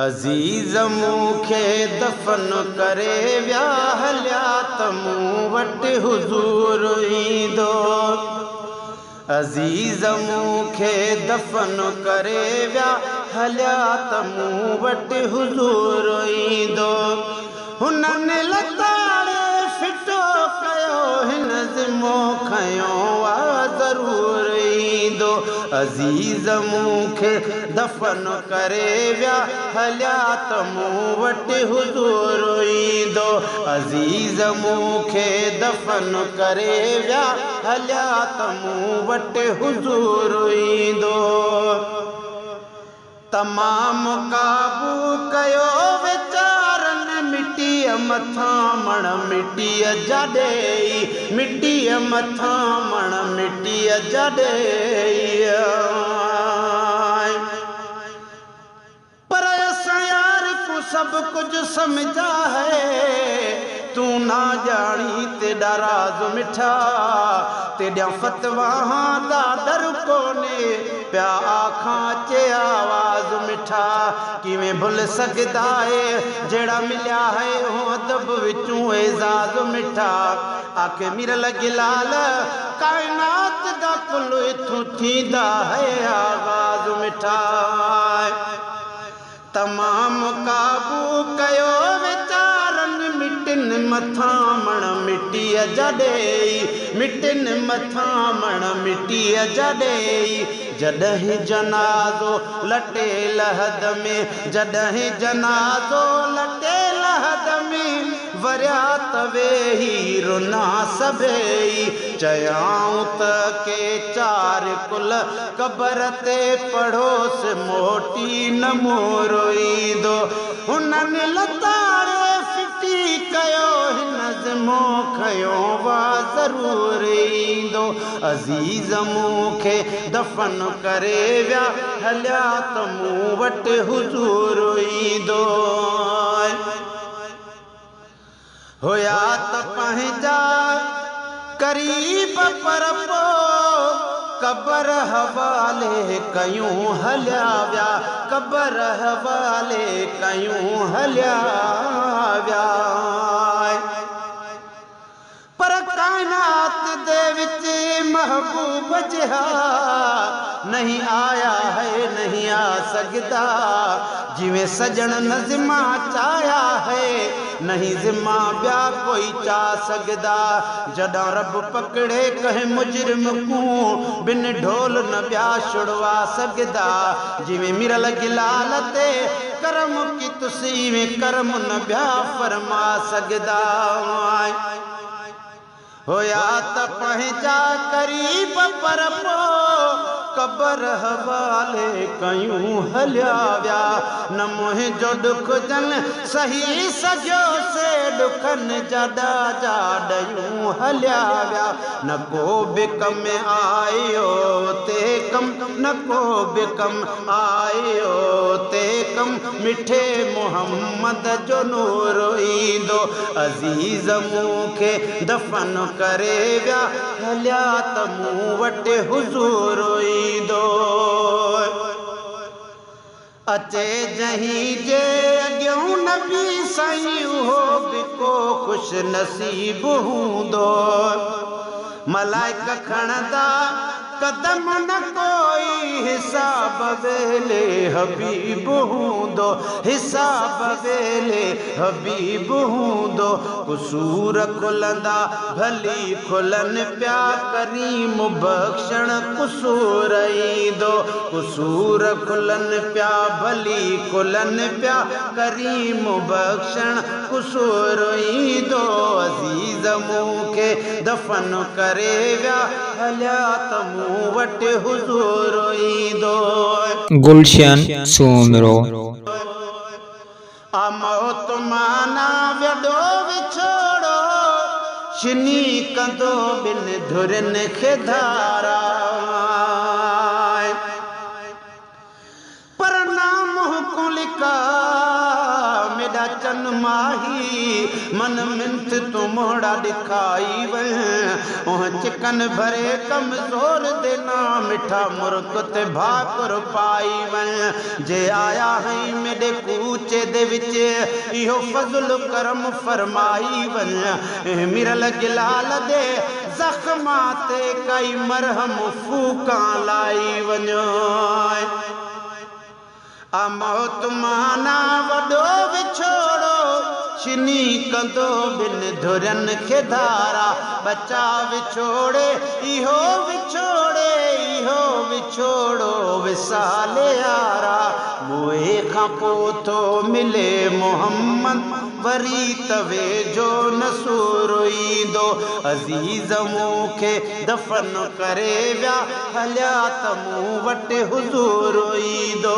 अज़ीज़ मूंखे दफ़न करे विया हलिया त मूं वटि हुज़ूर ईंदो। अज़ीज़ मूंखे दफ़न करे विया हलिया त मूं वटि हुज़ूर ईंदो। हुननि लताड़े फिटो कयो हिन ज़िमो खयो आ ज़रूर ईंदो। अज़ीज़ मूंखे दफ़न करे विया हलिया त मूं वटि हुज़ूर ईंदो। अज़ीज़ मूंखे दफ़न करे विया हलिया त मूं वटि हुज़ूर ईंदो। तमामु काबू कयो वीचारनि मिटीअ मथां मण मिटीअ जा ॾेई, मिटीअ मथां मण मिटीअ जा ॾेई। पर असां यार को सब कुछ समझा है, तू ना जानी तेरा राज मिठा, तेरा फतवा दा डर कोने प्या आखां चे आवाज मिठा। किवें भुल सकदा है जेड़ा मिलिया है हो अदब विचों एजाज मिठा। आखे मिरल गिलाल कायनात दा कुल इथों थींदा है आगाज मिठा। तमाम काबू कयो वीचारनि मिटिन मथां मण मिटीअ जा ॾेई, मिटिन मथां मण मिटीअ जा ॾेई। जॾहिं जनाज़ो लटे लहद में, जॾहिं जनाज़ो लटे लहद में, वरिया त वेही रुना सभेई। चयाऊं त के चार कुल कबर ते पढ़ोस मोटी न मोर ईंदो। हुननि लताड़े फिटी कयो हिन ज़िमो खयो वा ज़रूर ईंदो। अज़ीज़ मूंखे दफ़न करे विया हलिया त मूं वटि हुज़ूर ईंदो। होया त पंहिंजा करीब पर पोइ कबर हवाले कयूं हलिया विया, कबर हवाले कयूं हलिया विया। पर कायनात दे विच महबूब जिहा नहीं आया है, नहीं आ सकदा। जिवें सजन न ज़िम्मा चाया है, नहीं ज़िम्मा ब्या कोई चा सकदा। जॾां रब पकड़े कहे मुजरिम को बिन ढोल न ब्या छुड़वा सकदा। जिवें मिरल गिलाल ते करम की तुसी में करम न ब्या फरमा सकदा। होया त पंहिंजा करीब पर पोइ कबर हवाले कयूं हलिया विया। न मुंहिंजो दुख जन सही सॼो से दुखनि जा ॾाजा ॾयूं हलिया विया। न को बि कम आयो ते कम, न को बि कम आयो ते कम, मिठे मोहम्मद जो नूर ईंदो। अज़ीज़ मूंखे दफ़न करे विया हलिया त मूं वटि हुज़ूर ईंदो। अचे जहीं जे अॻियों नबी साईं उहो बि को ख़ुश नसीब हूंदो। मलाइक खणंदा कदम न कोई हिसाब वेले हबीब हूंदो, हिसाब वेले हबीब हूंदो। कुसूर खुलंदा भली खुलनि प्या करीम बख़्शण कुसूर ईंदो। कुसूर खुलनि प्या भली खुलनि प्या करीम बख़्शण कुसूर ईंदो। अज़ीज़ मूंखे दफ़न करे विया हलिया त मूं वटि हुज़ूर ईंदो। गुलशन सूमरो आ मौत माना वॾो विछोड़ो, छिनी कंदो ॿिन धुरनि खे धारा। पर नाम को लिका मेरा चन माही मन मिंथ तू मोड़ा दिखाई वन ओह चिकन भरे कमजोर देना मिठा मुर्क ते भाकुर पाई वन जे आया है मेरे कूचे दे विच इहो फजल करम फरमाई वन मिरल गिलाल दे जख्मा ते कई मरहम फूका लाई वञो आ मौत माना वॾो विछोड़ो छिनी कंदो बिन धुरन खे धारा बचा विछोड़े इहो विछोड़ो विसाले यारा मोए खां पोइ थो मिले मोहम्मद वरी तवे जो नसूर ईंदो अज़ीज़ मूंखे दफ़न करे विया हलिया त मूं वटि हुज़ूर ईंदो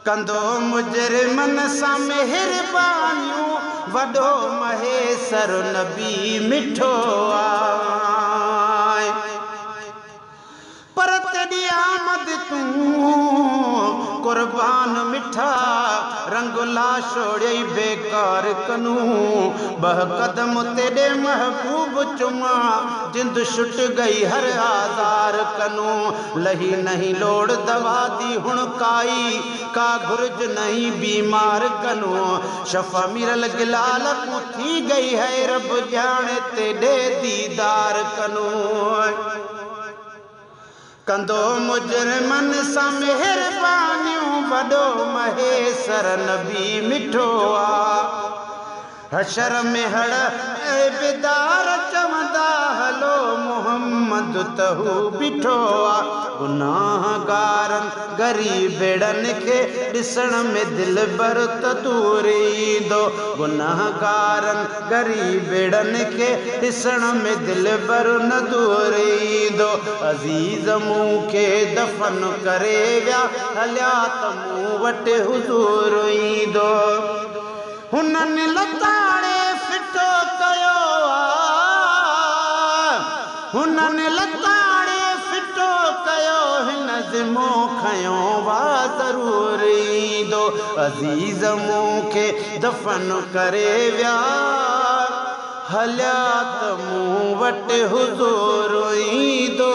कंदो मुजरिमन सां मेहरबानियूं वॾो महेसर नबी मिठो आहे पर तेरी आमद तूं कुर्बान मिठा रंगुला छोड़े बेकार कनू बह कदम तेरे महबूब चुमा जिंद छुट गई हर आजार कनू लही नहीं लोड़ दवा दी हुणकाई का गुरज नहीं बीमार कनू शफा मिरल गिलाल को थी गई है रब जाने तेरे दीदार कनू कंदो मुजरिमन सां मेहरबानियूं वॾो महेसर नबी मिठो आ हशर में हड़ बेदार चवंदा हलो मोहम्मद तहू बिठो आ गुनाहगारन गरीबड़न के ॾिसण में दिल भर त दूर ईंदो गुनाहगारन गरीबड़न के ॾिसण में दिल भर न दूर ईंदो अज़ीज़ मूंखे दफ़न करे विया हलिया त मूं वटि हुज़ूर ईंदो हुननि लताड़े फिटो कयो हुननि लताड़े फिटो कयो हिन ज़िमो खयो वा ज़रूर ईंदो अज़ीज़ मूंखे दफ़न करे विया हलिया त मूं वटि हुज़ूर ईंदो